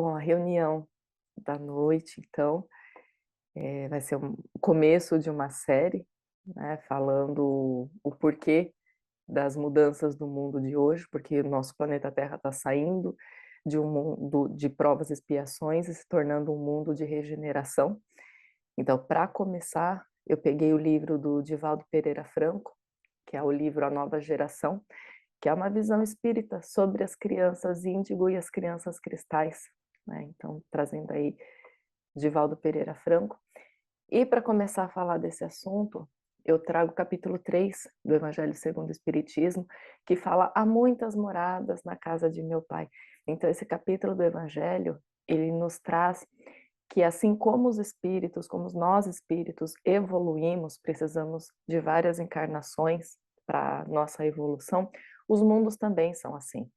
Bom, a reunião da noite, então, vai ser o começo de uma série, né, falando o porquê das mudanças do mundo de hoje, porque o nosso planeta Terra está saindo de um mundo de provas e expiações e se tornando um mundo de regeneração. Então, para começar, eu peguei o livro do Divaldo Pereira Franco, que é o livro A Nova Geração, que é uma visão espírita sobre as crianças índigo e as crianças cristais, né? Então, trazendo aí Divaldo Pereira Franco. E para começar a falar desse assunto, eu trago o capítulo 3 do Evangelho segundo o Espiritismo, que fala: há muitas moradas na casa de meu pai. Então, esse capítulo do Evangelho, ele nos traz que assim como os espíritos, como nós espíritos evoluímos, precisamos de várias encarnações para nossa evolução, os mundos também são assim.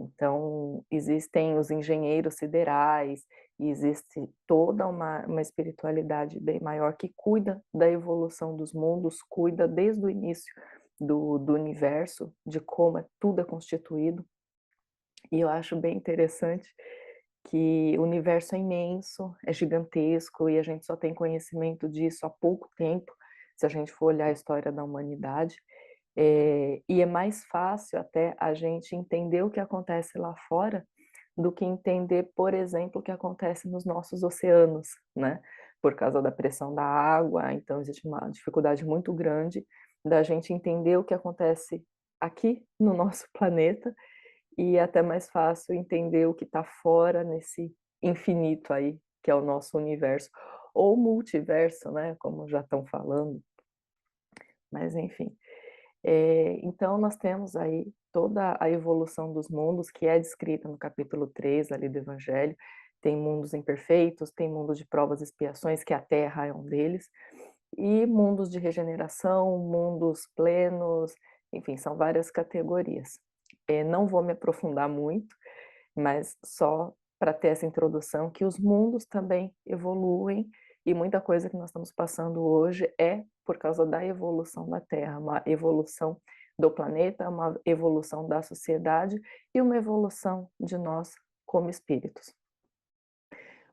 Então, existem os engenheiros siderais, e existe toda uma espiritualidade bem maior que cuida da evolução dos mundos, cuida desde o início do universo, de como tudo é constituído. E eu acho bem interessante que o universo é imenso, é gigantesco, e a gente só tem conhecimento disso há pouco tempo, se a gente for olhar a história da humanidade. E é mais fácil até a gente entender o que acontece lá fora do que entender, por exemplo, o que acontece nos nossos oceanos, né? Por causa da pressão da água, então existe uma dificuldade muito grande da gente entender o que acontece aqui no nosso planeta e é até mais fácil entender o que está fora nesse infinito aí, que é o nosso universo, ou multiverso, né? Como já estão falando, mas enfim. Então, nós temos aí toda a evolução dos mundos, que é descrita no capítulo 3 ali do Evangelho. Tem mundos imperfeitos, tem mundos de provas e expiações, que a Terra é um deles, e mundos de regeneração, mundos plenos, enfim, são várias categorias. Não vou me aprofundar muito, mas só para ter essa introdução que os mundos também evoluem e muita coisa que nós estamos passando hoje é por causa da evolução da Terra, uma evolução do planeta, uma evolução da sociedade e uma evolução de nós como espíritos.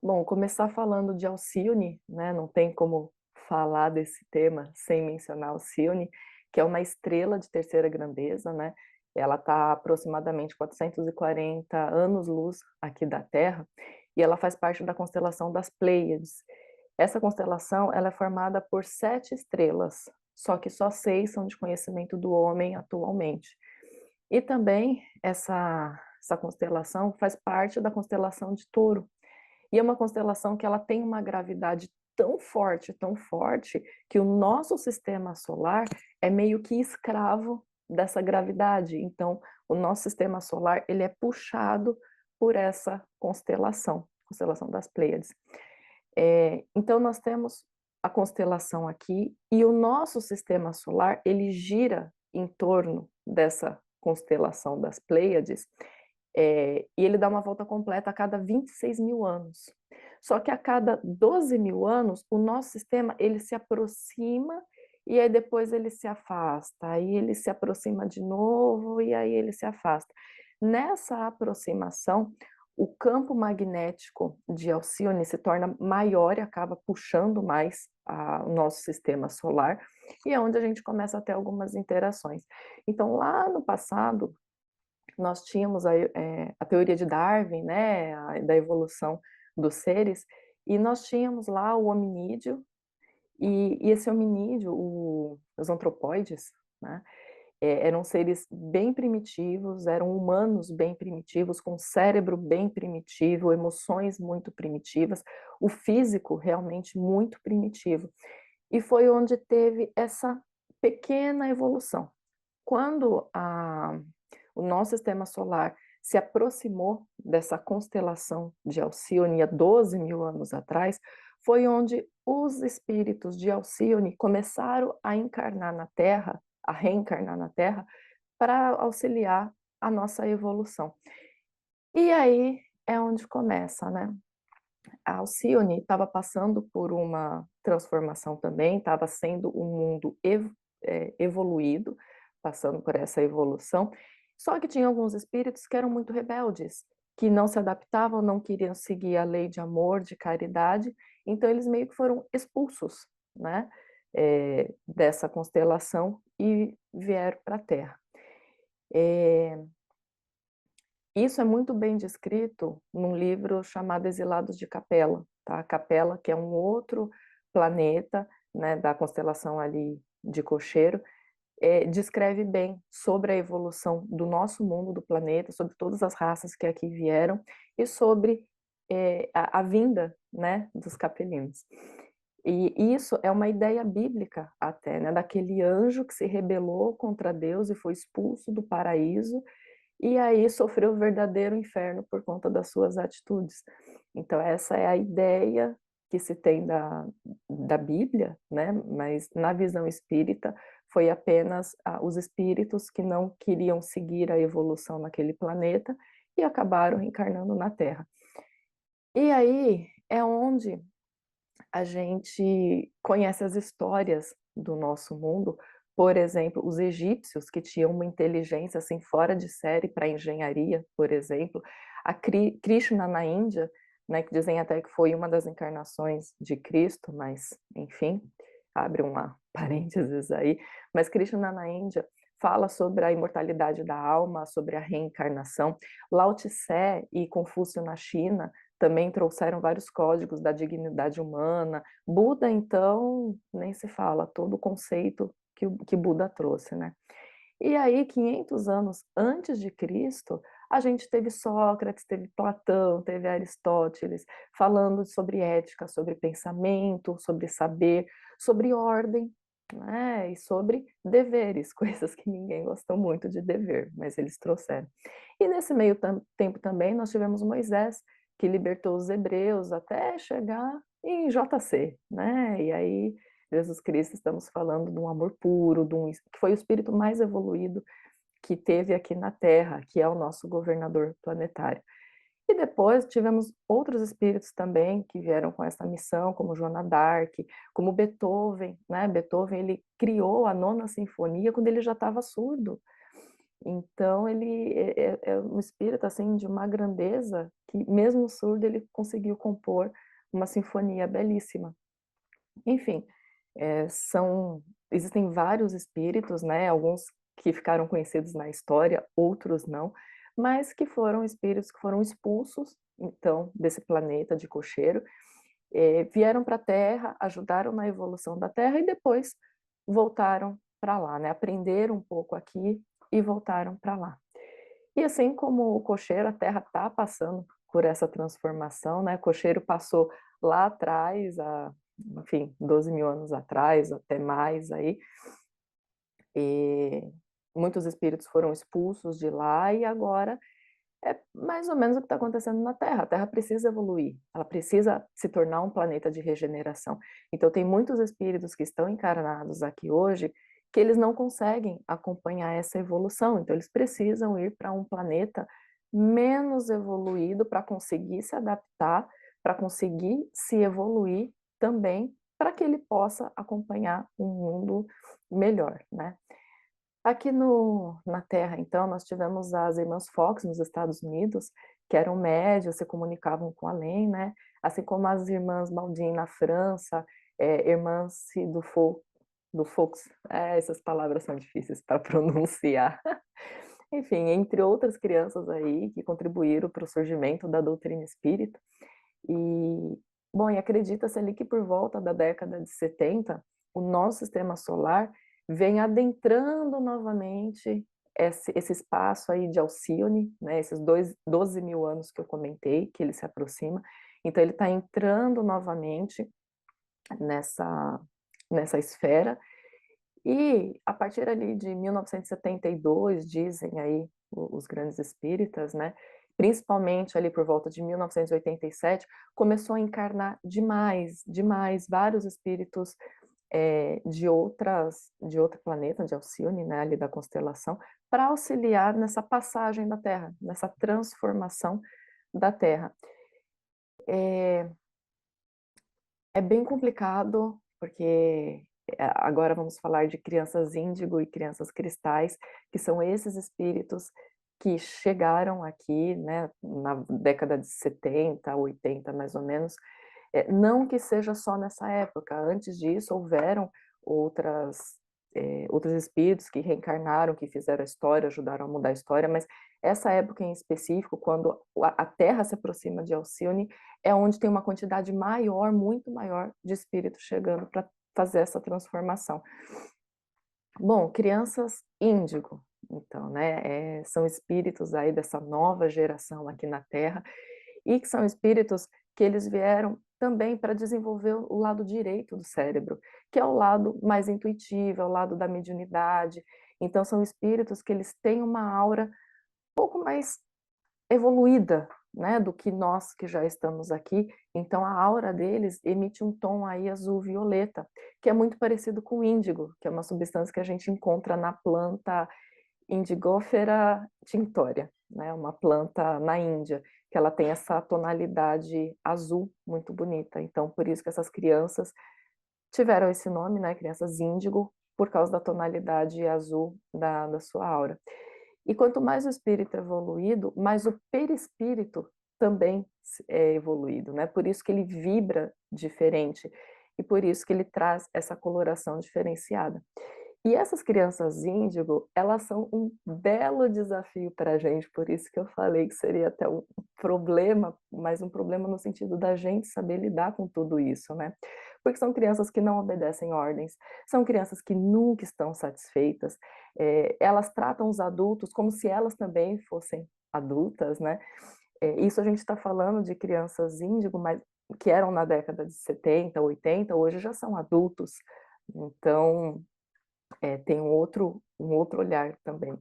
Bom, começar falando de Alcione, né, não tem como falar desse tema sem mencionar Alcione, que é uma estrela de terceira grandeza, né, ela está aproximadamente 440 anos-luz aqui da Terra, e ela faz parte da constelação das Pleiades. Essa constelação, ela é formada por 7 estrelas, só que só 6 são de conhecimento do homem atualmente. E também essa constelação faz parte da constelação de Touro, e é uma constelação que ela tem uma gravidade tão forte, que o nosso sistema solar é meio que escravo dessa gravidade. Então, o nosso sistema solar, ele é puxado por essa constelação das Pleiades. Então, nós temos a constelação aqui, e o nosso sistema solar, ele gira em torno dessa constelação das Pleiades, e ele dá uma volta completa a cada 26 mil anos. Só que a cada 12 mil anos, o nosso sistema ele se aproxima e aí depois ele se afasta, aí ele se aproxima de novo e aí ele se afasta. Nessa aproximação, o campo magnético de Alcione se torna maior e acaba puxando mais o nosso sistema solar, e é onde a gente começa a ter algumas interações. Então, lá no passado, nós tínhamos a teoria de Darwin, né, da evolução dos seres, e nós tínhamos lá o hominídeo, e esse hominídeo, os antropóides, né, eram seres bem primitivos, eram humanos bem primitivos, com cérebro bem primitivo, emoções muito primitivas, o físico realmente muito primitivo. E foi onde teve essa pequena evolução. Quando o nosso sistema solar se aproximou dessa constelação de Alcione há 12 mil anos atrás, foi onde os espíritos de Alcione começaram a encarnar na Terra, a reencarnar na Terra, para auxiliar a nossa evolução. E aí é onde começa, né? A Alcione estava passando por uma transformação também, estava sendo um mundo evoluído, passando por essa evolução, só que tinha alguns espíritos que eram muito rebeldes, que não se adaptavam, não queriam seguir a lei de amor, de caridade, então eles meio que foram expulsos, né, dessa constelação e vieram para a Terra. Isso é muito bem descrito num livro chamado Exilados de Capela, tá? Capela, que é um outro planeta, né, da constelação ali de Cocheiro, descreve bem sobre a evolução do nosso mundo, do planeta, sobre todas as raças que aqui vieram e sobre a vinda, né, dos capelinos. E isso é uma ideia bíblica até, né, daquele anjo que se rebelou contra Deus e foi expulso do paraíso e aí sofreu o verdadeiro inferno por conta das suas atitudes. Então essa é a ideia que se tem da Bíblia, né? Mas na visão espírita foi apenas os espíritos que não queriam seguir a evolução naquele planeta e acabaram reencarnando na Terra. E aí é onde a gente conhece as histórias do nosso mundo, por exemplo, os egípcios que tinham uma inteligência assim fora de série para engenharia, por exemplo, a Krishna na Índia, né, que dizem até que foi uma das encarnações de Cristo, mas enfim, abre uma parênteses aí, mas Krishna na Índia fala sobre a imortalidade da alma, sobre a reencarnação. Lao Tse e Confúcio na China também trouxeram vários códigos da dignidade humana. Buda, então, nem se fala, todo o conceito que Buda trouxe, né? E aí, 500 anos antes de Cristo, a gente teve Sócrates, teve Platão, teve Aristóteles, falando sobre ética, sobre pensamento, sobre saber, sobre ordem, né? E sobre deveres, coisas que ninguém gostou muito de dever, mas eles trouxeram. E nesse meio tempo também nós tivemos Moisés, que libertou os hebreus até chegar em JC, né? E aí Jesus Cristo, estamos falando de um amor puro, que foi o espírito mais evoluído que teve aqui na Terra, que é o nosso governador planetário. E depois tivemos outros espíritos também que vieram com essa missão, como Joana d'Arc, como Beethoven, né? Beethoven, ele criou a Nona Sinfonia quando ele já estava surdo. Então ele é um espírito assim de uma grandeza que mesmo surdo ele conseguiu compor uma sinfonia belíssima. Enfim, existem vários espíritos, né? Alguns que ficaram conhecidos na história, outros não, mas que foram espíritos que foram expulsos, então, desse planeta de Cocheiro, vieram para a Terra, ajudaram na evolução da Terra e depois voltaram para lá, né? Aprenderam um pouco aqui e voltaram para lá. E assim como o Cocheiro, a Terra está passando por essa transformação, né? Cocheiro passou lá atrás, enfim, 12 mil anos atrás, até mais aí, e muitos espíritos foram expulsos de lá e agora é mais ou menos o que está acontecendo na Terra. A Terra precisa evoluir, ela precisa se tornar um planeta de regeneração. Então, tem muitos espíritos que estão encarnados aqui hoje que eles não conseguem acompanhar essa evolução. Então, eles precisam ir para um planeta menos evoluído para conseguir se adaptar, para conseguir se evoluir também, para que ele possa acompanhar um mundo melhor, né? Aqui na Terra, então, nós tivemos as irmãs Fox nos Estados Unidos, que eram médias, se comunicavam com além, né? Assim como as irmãs Baldin na França, irmãs do Fox, essas palavras são difíceis para pronunciar. Enfim, entre outras crianças aí que contribuíram para o surgimento da doutrina espírita. E, bom, e acredita-se ali que por volta da década de 70, o nosso sistema solar vem adentrando novamente esse espaço aí de Alcione, né, esses 12 mil anos que eu comentei, que ele se aproxima. Então, ele está entrando novamente nessa esfera. E a partir ali de 1972, dizem aí os grandes espíritas, né, principalmente ali por volta de 1987, começou a encarnar demais, demais, vários espíritos de outro planeta, de Alcione, né, ali da constelação, para auxiliar nessa passagem da Terra, nessa transformação da Terra. É bem complicado, porque agora vamos falar de crianças índigo e crianças cristais, que são esses espíritos que chegaram aqui, né, na década de 70, 80, mais ou menos. Não que seja só nessa época, antes disso houveram outras, outros espíritos que reencarnaram, que fizeram a história, ajudaram a mudar a história, mas essa época em específico, quando a Terra se aproxima de Alcione, é onde tem uma quantidade maior, muito maior, de espíritos chegando para fazer essa transformação. Bom, crianças índigo, então, né, são espíritos aí dessa nova geração aqui na Terra, e que são espíritos que eles vieram também para desenvolver o lado direito do cérebro, que é o lado mais intuitivo, é o lado da mediunidade. Então, são espíritos que eles têm uma aura um pouco mais evoluída, né, do que nós que já estamos aqui. Então a aura deles emite um tom aí azul-violeta, que é muito parecido com o índigo, que é uma substância que a gente encontra na planta Indigofera tinctoria, né, uma planta na Índia, que ela tem essa tonalidade azul muito bonita. Então por isso que essas crianças tiveram esse nome, né, crianças índigo, por causa da tonalidade azul da sua aura. E quanto mais o espírito é evoluído, mais o perispírito também é evoluído, né? Por isso que ele vibra diferente e por isso que ele traz essa coloração diferenciada. E essas crianças índigo, elas são um belo desafio para a gente, por isso que eu falei que seria até um problema, mas um problema no sentido da gente saber lidar com tudo isso, né? Porque são crianças que não obedecem ordens, são crianças que nunca estão satisfeitas, elas tratam os adultos como se elas também fossem adultas, né? Isso a gente está falando de crianças índigo, mas que eram na década de 70, 80, hoje já são adultos, então tem um outro olhar também.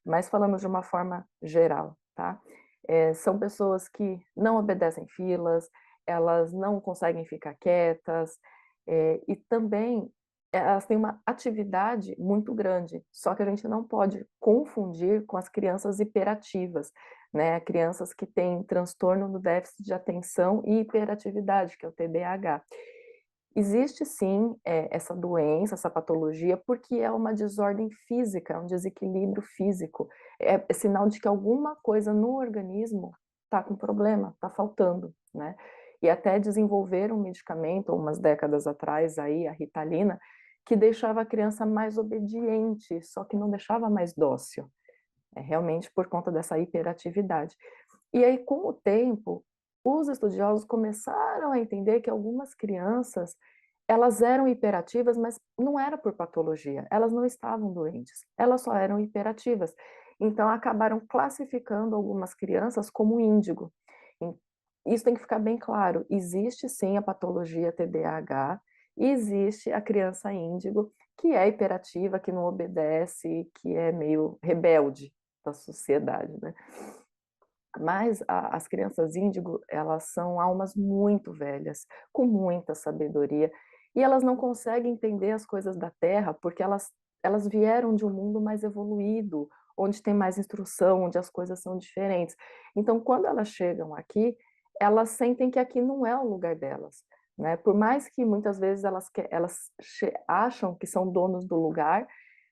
Mas falando de uma forma geral, tá? São pessoas que não obedecem filas, elas não conseguem ficar quietas, e também elas têm uma atividade muito grande, só que a gente não pode confundir com as crianças hiperativas, né? Crianças que têm transtorno do déficit de atenção e hiperatividade, que é o TDAH. Existe sim, essa doença, essa patologia, porque é uma desordem física, é um desequilíbrio físico, é sinal de que alguma coisa no organismo está com problema, está faltando, né? E até desenvolveram um medicamento, umas décadas atrás, aí, a Ritalina, que deixava a criança mais obediente, só que não deixava mais dócil, realmente por conta dessa hiperatividade. E aí, com o tempo, os estudiosos começaram a entender que algumas crianças, elas eram hiperativas, mas não era por patologia, elas não estavam doentes, elas só eram hiperativas. Então, acabaram classificando algumas crianças como índigo. Isso tem que ficar bem claro, existe sim a patologia TDAH, e existe a criança índigo, que é hiperativa, que não obedece, que é meio rebelde da sociedade, né? Mas as crianças índigo, elas são almas muito velhas, com muita sabedoria, e elas não conseguem entender as coisas da Terra, porque elas vieram de um mundo mais evoluído, onde tem mais instrução, onde as coisas são diferentes. Então, quando elas chegam aqui, elas sentem que aqui não é o lugar delas, né? Por mais que muitas vezes elas acham que são donos do lugar,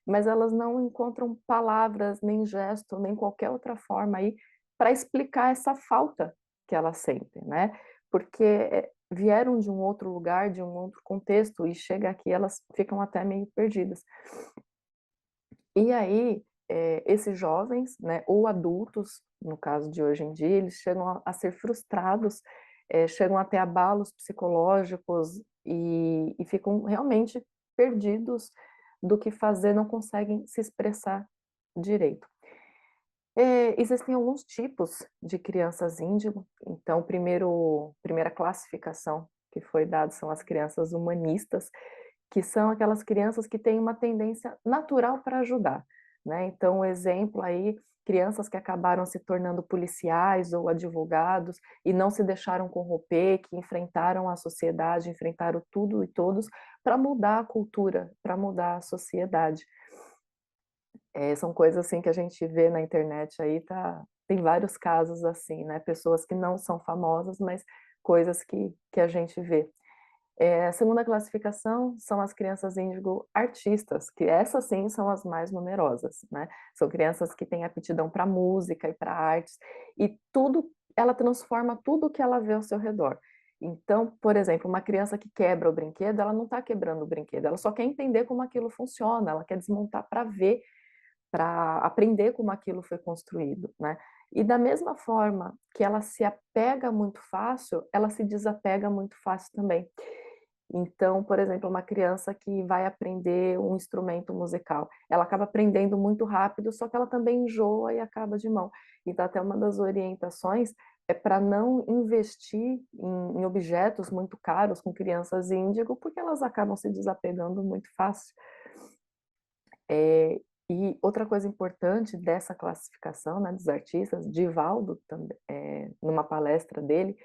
mas elas não encontram palavras, nem gesto, nem qualquer outra forma aí para explicar essa falta que elas sentem, né? Porque vieram de um outro lugar, de um outro contexto, e chega aqui, elas ficam até meio perdidas. E aí, esses jovens, né, ou adultos, no caso de hoje em dia, eles chegam a ser frustrados, chegam a ter abalos psicológicos e ficam realmente perdidos do que fazer, não conseguem se expressar direito. Existem alguns tipos de crianças índigo, então, primeira classificação que foi dada são as crianças humanistas, que são aquelas crianças que têm uma tendência natural para ajudar, né? Então, um exemplo aí, crianças que acabaram se tornando policiais ou advogados e não se deixaram corromper, que enfrentaram a sociedade, enfrentaram tudo e todos para mudar a cultura, para mudar a sociedade. São coisas assim que a gente vê na internet aí, tem vários casos assim, né? Pessoas que não são famosas, mas coisas que a gente vê. A segunda classificação são as crianças índigo artistas, que essas sim são as mais numerosas, né? São crianças que têm aptidão para música e para artes, e tudo, ela transforma tudo que ela vê ao seu redor. Então, por exemplo, uma criança que quebra o brinquedo, ela não está quebrando o brinquedo, ela só quer entender como aquilo funciona, ela quer desmontar para ver, para aprender como aquilo foi construído, né? E da mesma forma que ela se apega muito fácil, ela se desapega muito fácil também. Então, por exemplo, uma criança que vai aprender um instrumento musical, ela acaba aprendendo muito rápido, só que ela também enjoa e acaba de mão. Então, até uma das orientações é para não investir em objetos muito caros com crianças índigo, porque elas acabam se desapegando muito fácil. E outra coisa importante dessa classificação, né, dos artistas, Divaldo, numa palestra dele,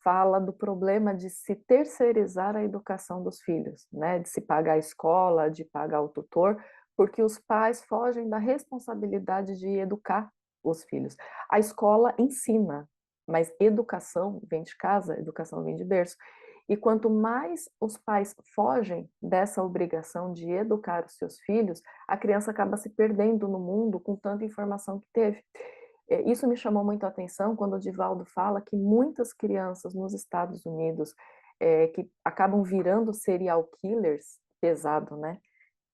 fala do problema de se terceirizar a educação dos filhos, né, de se pagar a escola, de pagar o tutor, porque os pais fogem da responsabilidade de educar os filhos. A escola ensina, mas educação vem de casa, educação vem de berço. E quanto mais os pais fogem dessa obrigação de educar os seus filhos, a criança acaba se perdendo no mundo com tanta informação que teve. Isso me chamou muito a atenção quando o Divaldo fala que muitas crianças nos Estados Unidos que acabam virando serial killers, pesado, né?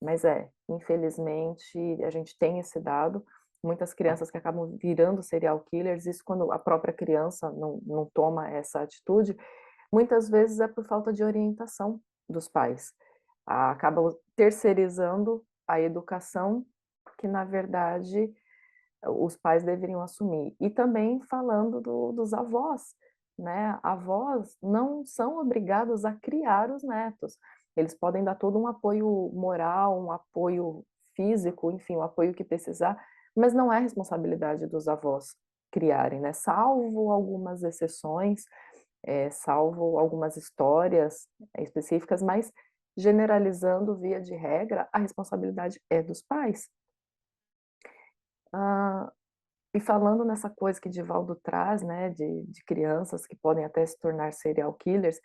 Mas infelizmente, a gente tem esse dado, muitas crianças que acabam virando serial killers, isso quando a própria criança não toma essa atitude, muitas vezes é por falta de orientação dos pais. Acabam terceirizando a educação, que na verdade os pais deveriam assumir. E também falando dos avós, né? Avós não são obrigados a criar os netos. Eles podem dar todo um apoio moral, um apoio físico, enfim, o apoio que precisar, mas não é responsabilidade dos avós criarem, né? Salvo algumas exceções, salvo algumas histórias específicas, mas generalizando via de regra, a responsabilidade é dos pais. Ah, e falando nessa coisa que Divaldo traz, né, de crianças que podem até se tornar serial killers,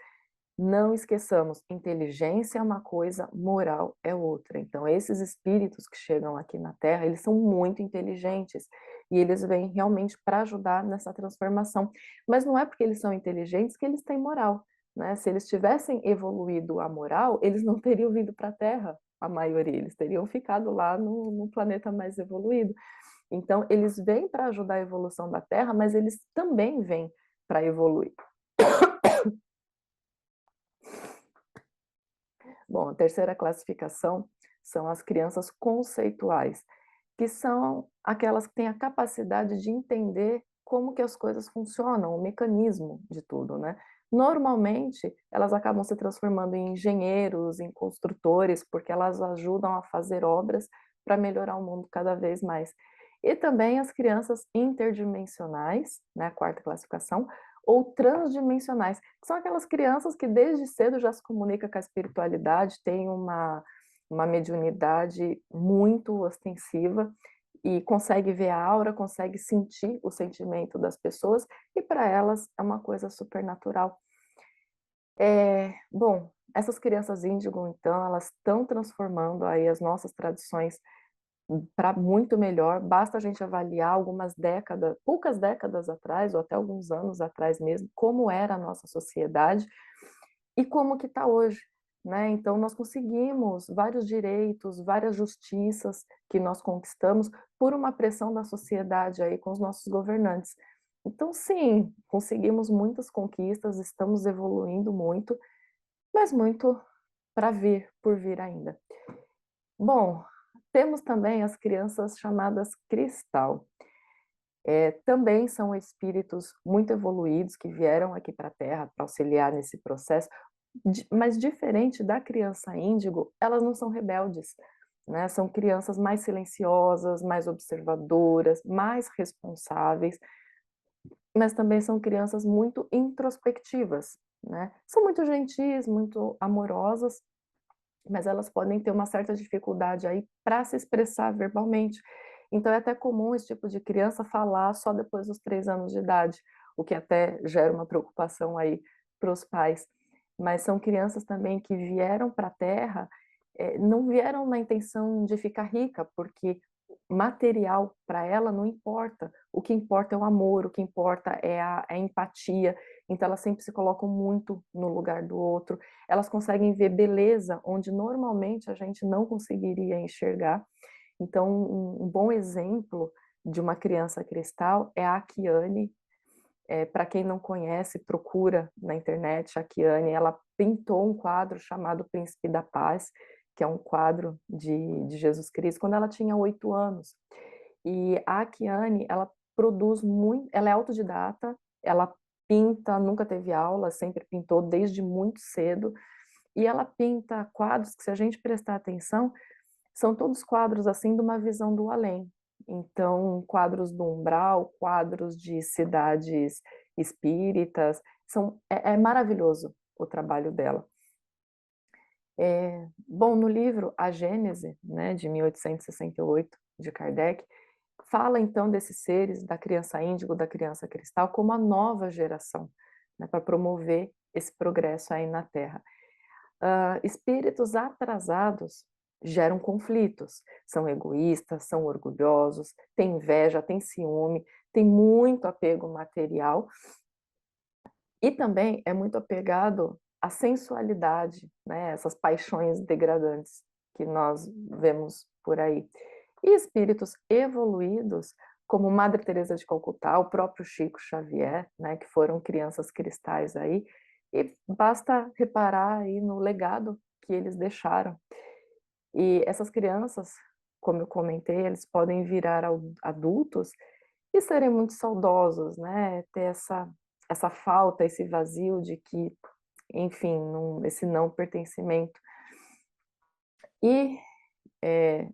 não esqueçamos, inteligência é uma coisa, moral é outra. Então, esses espíritos que chegam aqui na Terra, eles são muito inteligentes e eles vêm realmente para ajudar nessa transformação. Mas não é porque eles são inteligentes que eles têm moral, né? Se eles tivessem evoluído a moral, eles não teriam vindo para a Terra, a maioria, eles teriam ficado lá no planeta mais evoluído. Então, eles vêm para ajudar a evolução da Terra, mas eles também vêm para evoluir. Bom, a terceira classificação são as crianças conceituais, que são aquelas que têm a capacidade de entender como que as coisas funcionam, o mecanismo de tudo, né? Normalmente, elas acabam se transformando em engenheiros, em construtores, porque elas ajudam a fazer obras para melhorar o mundo cada vez mais. E também as crianças interdimensionais, né, a quarta classificação, ou transdimensionais, que são aquelas crianças que desde cedo já se comunicam com a espiritualidade, têm uma mediunidade muito ostensiva e consegue ver a aura, consegue sentir o sentimento das pessoas, e para elas é uma coisa supernatural. Bom, essas crianças índigo, então, elas estão transformando aí as nossas tradições para muito melhor, basta a gente avaliar algumas décadas, poucas décadas atrás, ou até alguns anos atrás mesmo, como era a nossa sociedade e como que está hoje, né? Então, nós conseguimos vários direitos, várias justiças que nós conquistamos por uma pressão da sociedade aí com os nossos governantes. Então, sim, conseguimos muitas conquistas, estamos evoluindo muito, mas muito para vir, por vir ainda. Bom, temos também as crianças chamadas cristal. Também são espíritos muito evoluídos que vieram aqui para a Terra para auxiliar nesse processo, mas diferente da criança índigo, elas não são rebeldes, né? São crianças mais silenciosas, mais observadoras, mais responsáveis, mas também são crianças muito introspectivas, né? São muito gentis, muito amorosas, mas elas podem ter uma certa dificuldade aí para se expressar verbalmente. Então é até comum esse tipo de criança falar só depois dos 3 anos de idade, o que até gera uma preocupação aí para os pais. mas são crianças também que vieram para a Terra, não vieram na intenção de ficar rica, porque material para ela não importa. O que importa é o amor, o que importa é a empatia. Então elas sempre se colocam muito no lugar do outro. Elas conseguem ver beleza onde normalmente a gente não conseguiria enxergar. Então um bom exemplo de uma criança cristal é a Kiane. Para quem não conhece, procura na internet a Kiane. Ela pintou um quadro chamado Príncipe da Paz, que é um quadro de Jesus Cristo, quando ela tinha 8 anos. E a Kiane, ela produz muito, ela é autodidata, ela pinta, nunca teve aula, sempre pintou desde muito cedo, e ela pinta quadros que, se a gente prestar atenção, são todos quadros assim de uma visão do além. Então, quadros do umbral, quadros de cidades espíritas, é maravilhoso o trabalho dela. Bom, no livro A Gênese, né, de 1868, de Kardec, fala então desses seres, da criança índigo, da criança cristal, como a nova geração, né, para promover esse progresso aí na Terra. Espíritos atrasados geram conflitos, são egoístas, são orgulhosos, têm inveja, têm ciúme, têm muito apego material e também é muito apegado à sensualidade, né? Essas paixões degradantes que nós vemos por aí. E espíritos evoluídos, como Madre Teresa de Calcutá, o próprio Chico Xavier, né, que foram crianças cristais aí, e basta reparar aí no legado que eles deixaram. E essas crianças, como eu comentei, eles podem virar adultos e serem muito saudosos, né? Ter essa falta, esse vazio de que, enfim, esse não pertencimento. E,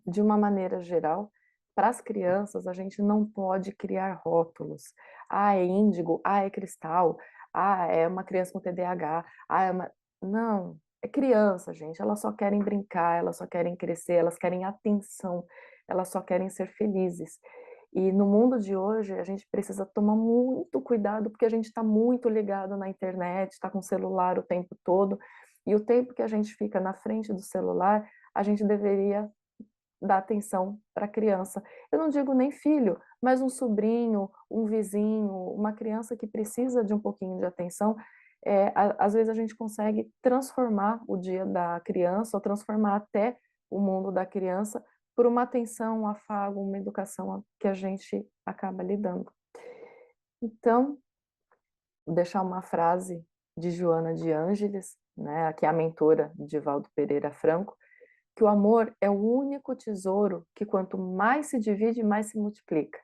de uma maneira geral, para as crianças, a gente não pode criar rótulos. Ah, é índigo, ah, é cristal, ah, é uma criança com TDAH, ah, é uma... Não, é criança, gente. Elas só querem brincar, elas só querem crescer, elas querem atenção, elas só querem ser felizes. E no mundo de hoje, a gente precisa tomar muito cuidado, porque a gente está muito ligado na internet, está com o celular o tempo todo, e o tempo que a gente fica na frente do celular, a gente deveria dar atenção para a criança. Eu não digo nem filho, mas um sobrinho, um vizinho, uma criança que precisa de um pouquinho de atenção. Às vezes a gente consegue transformar o dia da criança, ou transformar até o mundo da criança, por uma atenção, um afago, uma educação que a gente acaba lidando. Então, vou deixar uma frase de Joana de Ângeles, né, que é a mentora de Valdo Pereira Franco, que o amor é o único tesouro que, quanto mais se divide, mais se multiplica.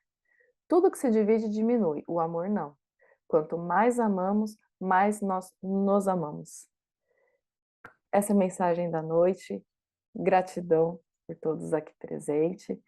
Tudo que se divide diminui, o amor não. Quanto mais amamos, mais nós nos amamos. Essa é a mensagem da noite. Gratidão por todos aqui presentes.